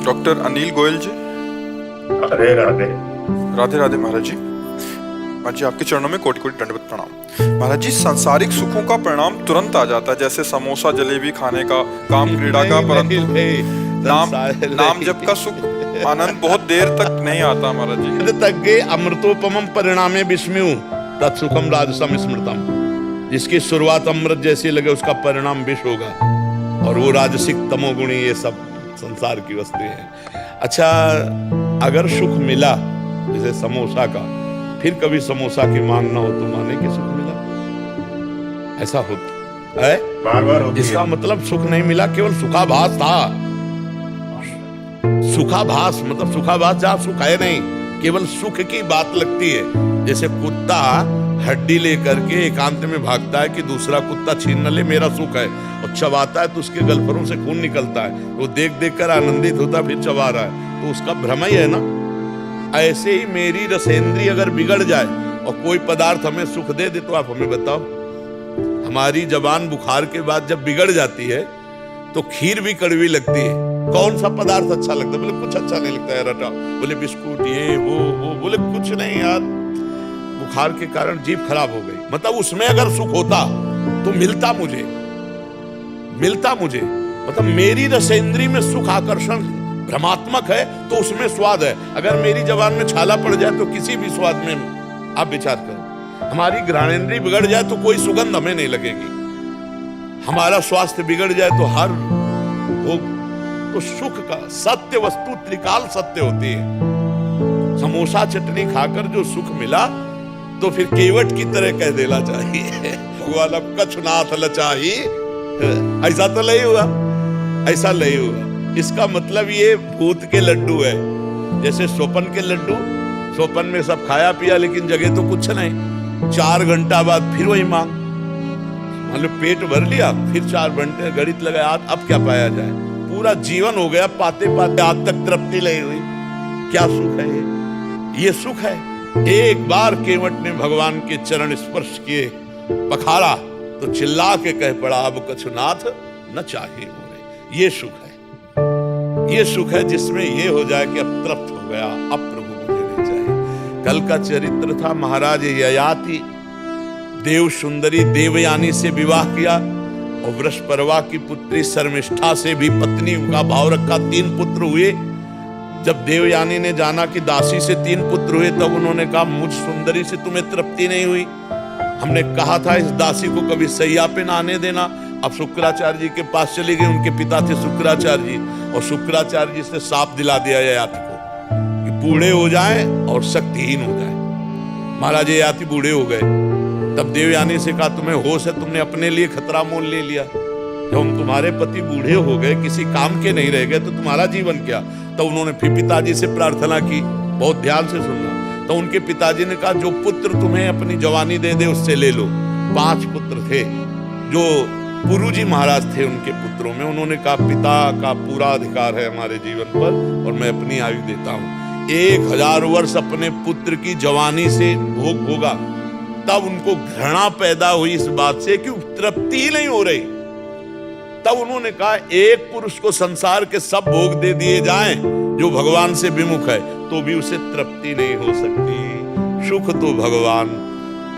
Doctor Anil Goyal जी। राधे राधे। राधे राधे महाराज जी। महाराज जी आपके चरणों में कोटि कोटि दंडवत प्रणाम। महाराज जी सांसारिक सुखों का परिणाम तुरंत आ जाता है, जैसे समोसा जलेबी खाने का, काम क्रीड़ा का, परंतु नाम जप का सुख आनंद बहुत देर तक नहीं आता महाराज जी। तग्गे अमृतोपमम परिणामे विस्मयु तत्सुखम राजसम स्मृतम। जिसकी शुरुआत अमृत जैसी लगे उसका परिणाम विष होगा, और वो राजसिक तमोगुणी ये सब संसार की वस्तु है। अच्छा, अगर सुख मिला जैसे समोसा का, फिर कभी समोसा की मांग ना हो तो माने कि सुख मिला, ऐसा होता है बार बार। इसका मतलब सुख नहीं मिला, केवल सुखाभास था। सुखाभास मतलब सुखाभास जहां सुख है नहीं, केवल सुख की बात लगती है। जैसे कुत्ता हड्डी लेकर के एकांत में भागता है कि दूसरा कुत्ता छीन न ले, मेरा सुख है, और चबाता है तो उसके गलफरों से खून निकलता है, वो देख देख कर आनंदित होता फिर चबा रहा है, तो उसका भ्रम ही है ना। ऐसे ही मेरी रसेंद्री अगर बिगड़ जाए और कोई पदार्थ हमें सुख दे दे, तो आप हमें बताओ, हमारी जबान बुखार के बाद जब बिगड़ जाती है तो खीर भी कड़वी लगती है। कौन सा पदार्थ अच्छा लगता है? बोले कुछ अच्छा नहीं लगता है, रटा। बोले बिस्कुट ये वो बोले कुछ नहीं यार, बुखार के कारण जीभ खराब हो गई। मतलब उसमें अगर सुख होता तो मिलता मुझे। मतलब मेरी रसेंद्री में सुख आकर्षण भ्रमात्मक है तो उसमें स्वाद है। अगर मेरी जबान में छाला पड़ जाए तो किसी भी स्वाद में आप विचार करो। हमारी घ्राणेंद्री बिगड़ जाए तो कोई सुगंध हमें नहीं लगेगी। हमारा स्वास्थ्य बिगड़ जाए तो हर भोग, तो सुख का सत्य वस्तु त्रिकाल सत्य होती है। समोसा चटनी खाकर जो सुख मिला तो फिर केवट की तरह कह देना चाहिए, भगवान अब कछुनाथ लचाही। ऐसा तो नहीं हुआ, ऐसा नहीं हुआ। इसका मतलब ये भूत के लड्डू है। जैसे सोपन के लड्डू, सोपन में सब खाया पिया लेकिन जगह तो कुछ नहीं। 4 घंटा बाद फिर वही मांग, मतलब पेट भर लिया, फिर 4 घंटे गणित लगाया, अब क्या पाया जाए। पूरा जीवन हो गया पाते पाते, आज तक तृप्ति नहीं हुई। क्या सुख है ये सुख है। एक बार केवट ने भगवान के चरण स्पर्श किए, पखारा, तो चिल्ला के कह पड़ा अब कछुनाथ न चाहिए हो रहे। ये सुख है, ये सुख है जिसमें ये हो जाए कि अब तृप्त हो गया, अब प्रभु मुझे नहीं चाहिए। कल का चरित्र था, महाराज ययाति देव सुंदरी देवयानी से विवाह किया, और वृषपर्वा की पुत्री शर्मिष्ठा से भी पत्नी का भाव रखा। 3 पुत्र हुए। जब देवयानी ने जाना कि दासी से 3 पुत्र हुए, तब उन्होंने कहा मुझ सुंदरी से तुम्हें तृप्ति नहीं हुई, हमने कहा था इस दासी को कभी सैया पे ना आने देना। अब शुक्राचार्य जी के पास चली गई। उनके पिता थे शुक्राचार्य जी, और शुक्राचार्य जी से साफ दिला दिया ययाति को कि बूढ़े हो जाएं और शक्तिहीन हो जाएं। महाराज ययाति बूढ़े हो गए। तब देवयानी से कहा तुम्हें होश है, तुमने अपने लिए खतरा मोल ले लिया। जब हम तुम्हारे पति बूढ़े हो गए, किसी काम के नहीं रह गए, तो तुम्हारा जीवन क्या। तो उन्होंने फिर पिताजी से प्रार्थना की, बहुत ध्यान से सुनना। तो उनके पिताजी ने कहा जो पुत्र तुम्हें अपनी जवानी दे दे उससे ले लो। 5 पुत्र थे जो पुरुजी महाराज थे, उनके पुत्रों में। उन्होंने कहा पिता का पूरा अधिकार है हमारे जीवन पर, और मैं अपनी आयु देता हूँ। 1000 वर्ष अपने पुत्र की जवानी से भोग होगा। तब उनको घृणा पैदा हुई इस बात से कि तृप्ति ही नहीं हो रही। तब उन्होंने कहा एक पुरुष को संसार के सब भोग दे दिए जाएं जो भगवान से विमुख है, तो भी उसे तृप्ति नहीं हो सकती। सुख तो भगवान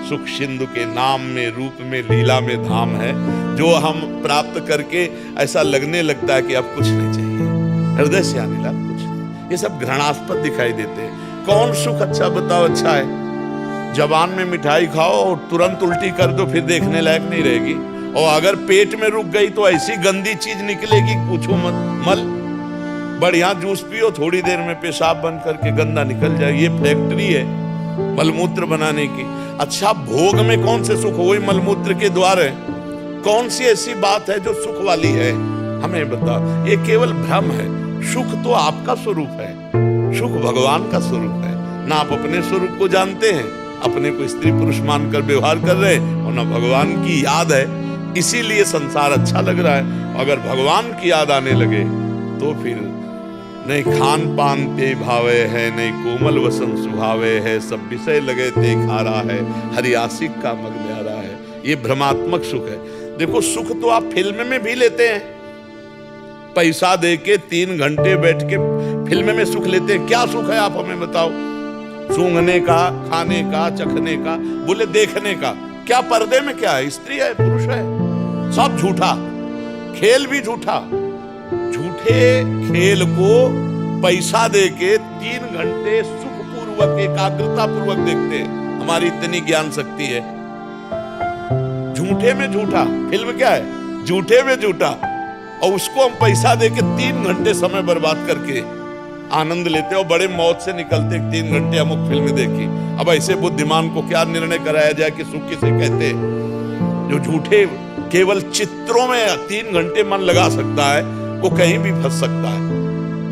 सुख सिंधु के नाम में, रूप में, लीला में धाम है, जो हम प्राप्त करके ऐसा लगने लगता है कि अब कुछ नहीं चाहिए, हृदय से आने लगा कुछ नहीं। ये सब घृणास्पद दिखाई देते हैं। कौन सुख अच्छा बताओ अच्छा है? जबान में मिठाई खाओ और तुरंत उल्टी कर दो, फिर देखने लायक नहीं रहेगी। और अगर पेट में रुक गई तो ऐसी गंदी चीज निकलेगी पूछो मत। मल बढ़िया जूस पियो, थोड़ी देर में पेशाब बन करके गंदा निकल जाए। ये फैक्ट्री है मलमूत्र बनाने की। अच्छा, भोग में कौन से सुख? वही मलमूत्र के द्वार है। कौन सी ऐसी बात है जो सुख वाली है? हमें बताओ। ये केवल भ्रम है। सुख तो आपका स्वरूप है, सुख भगवान का स्वरूप है। ना आप अपने स्वरूप को जानते हैं, अपने को स्त्री पुरुष मानकर व्यवहार कर रहे हैं, और ना भगवान की याद है, इसीलिए संसार अच्छा लग रहा है। अगर भगवान की याद आने लगे तो फिर नहीं खान पान ते भावे है, नहीं कोमल वसन सुभावे है, सब विषय लगे ते खारा है, हरियासिक का मग न्यारा है। ये भ्रमात्मक सुख है। देखो, सुख तो आप फिल्म में भी लेते हैं, पैसा दे के 3 घंटे बैठ के फिल्म में सुख लेते हैं। क्या सुख है आप हमें बताओ? सूंघने का, खाने का, चखने का, बोले देखने का। क्या पर्दे में क्या है? स्त्री है, पुरुष है, सब झूठा, खेल भी झूठा। झूठे खेल को पैसा दे के 3 घंटे सुखपूर्वक, एकाग्रता पूर्वक देखते हैं। हमारी इतनी ज्ञान शक्ति है। झूठे में झूठा, फिल्म क्या है? झूठे में झूठा, और उसको हम पैसा दे के 3 घंटे समय बर्बाद करके आनंद लेते और बड़े मौत से निकलते। 3 घंटे अमुक फिल्म देखी। अब ऐसे बुद्धिमान को क्या निर्णय कराया जाए कि सुख किसे कहते? जो झूठे केवल चित्रों में 3 घंटे मन लगा सकता है, वो कहीं भी फंस सकता है।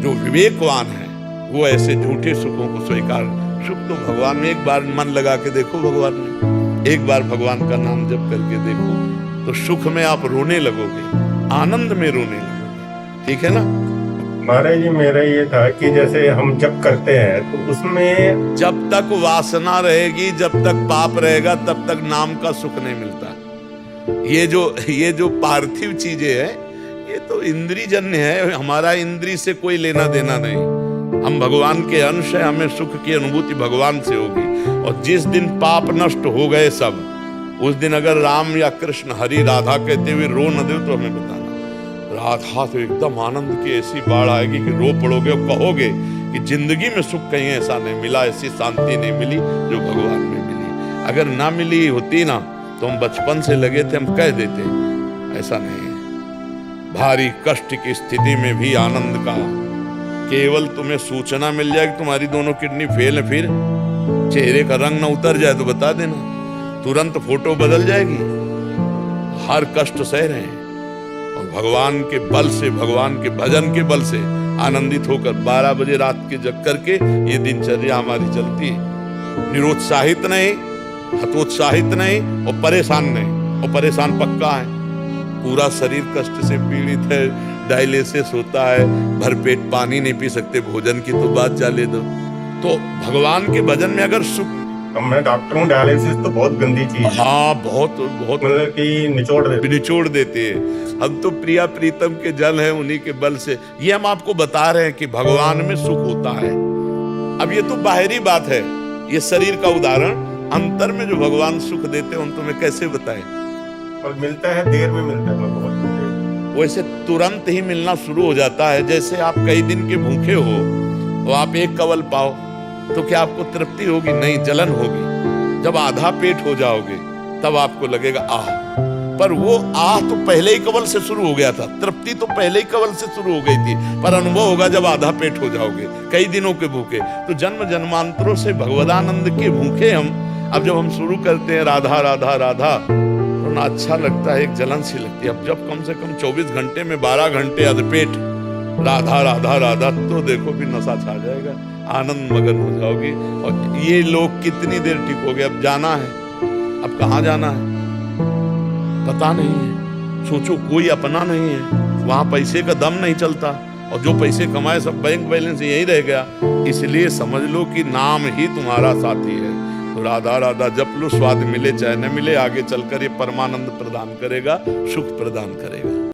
जो विवेकवान है वो ऐसे झूठे सुखों को स्वीकार। सुख तो भगवान में, एक बार मन लगा के देखो भगवान में, एक बार भगवान का नाम जप करके देखो, तो सुख में आप रोने लगोगे, आनंद में रोने लगोगे। ठीक है ना महाराज जी? मेरा ये था कि जैसे हम जप करते हैं तो उसमें जब तक वासना रहेगी, जब तक पाप रहेगा, तब तक नाम का सुख नहीं मिलता। ये जो पार्थिव चीजें हैं, ये तो इंद्रिय जन्य है। हमारा इंद्रिय से कोई लेना देना नहीं। हम भगवान के अंश हैं, हमें सुख की अनुभूति भगवान से होगी। और जिस दिन पाप नष्ट हो गए सब, उस दिन अगर राम या कृष्ण हरि राधा कहते हुए रो न दे तो हमें बताना। राधा तो एकदम आनंद की ऐसी बाढ़ आएगी कि रो पड़ोगे और कहोगे कि जिंदगी में सुख कहीं ऐसा नहीं मिला, ऐसी शांति नहीं मिली जो भगवान में मिली। अगर ना मिली होती ना तो हम बचपन से लगे थे, हम कह देते। ऐसा नहीं है। भारी कष्ट की स्थिति में भी आनंद का, केवल तुम्हें सूचना मिल जाए कि तुम्हारी दोनों किडनी फेल है, फिर चेहरे का रंग ना उतर जाए तो बता देना, तुरंत फोटो बदल जाएगी। हर कष्ट सह रहे हैं और भगवान के बल से, भगवान के भजन के बल से आनंदित होकर 12 बजे रात के जग करके ये दिनचर्या हमारी चलती है। निरुत्साहित नहीं, हतोत्साहित नहीं और परेशान नहीं। और परेशान पक्का है, पूरा शरीर कष्ट से पीड़ित है, डायलिसिस होता है, भरपेट पानी नहीं पी सकते, भोजन की तो बात जाने दो। तो भगवान के भजन में अगर सुख, मैं डॉक्टर हूँ, डायलिसिस तो बहुत गंदी चीज है। हाँ, बहुत बहुत मतलब कि निचोड़ देते हैं। हम तो प्रिया प्रीतम के जल हैं, उन्हीं के बल से ये हम आपको बता रहे हैं कि भगवान में सुख होता है। अब ये तो बाहरी बात है, ये शरीर का उदाहरण। अंतर में जो भगवान सुख देते हैं उन तुम्हें कैसे बताएं? और मिलता है, देर में मिलता है, बहुत वैसे तुरंत ही मिलना शुरू हो जाता है। जैसे आप कई दिन के भूखे हो और आप एक कवल पाओ तो क्या आपको तृप्ति होगी? नहीं, जलन होगी। जब आधा पेट हो जाओगे तब आपको लगेगा आह। पर वो आह तो पहले ही कवल से शुरू हो गया था, तृप्ति तो पहले ही कवल से शुरू हो गई थी। पर अनुभव होगा जब आधा पेट हो जाओगे, कई दिनों के भूखे। तो जन्म जन्मांतरों से भगवदानंद के भूखे हम, अब जब हम शुरू करते हैं राधा राधा राधा, तो ना अच्छा लगता है, एक जलन सी लगती है। अब जब कम से कम 24 घंटे में 12 घंटे अधपेट राधा राधा राधा, तो देखो भी नशा छा जाएगा, आनंद मगन हो जाओगी। और ये लोग कितनी देर टिकोगे? अब जाना है, अब कहाँ जाना है पता नहीं है। सोचो, कोई अपना नहीं है, वहां पैसे का दम नहीं चलता, और जो पैसे कमाए सब बैंक बैलेंस यही रह गया। इसलिए समझ लो कि नाम ही तुम्हारा साथी है। तो राधा राधा जप लो, स्वाद मिले चाहे न मिले, आगे चलकर ये परमानंद प्रदान करेगा, सुख प्रदान करेगा।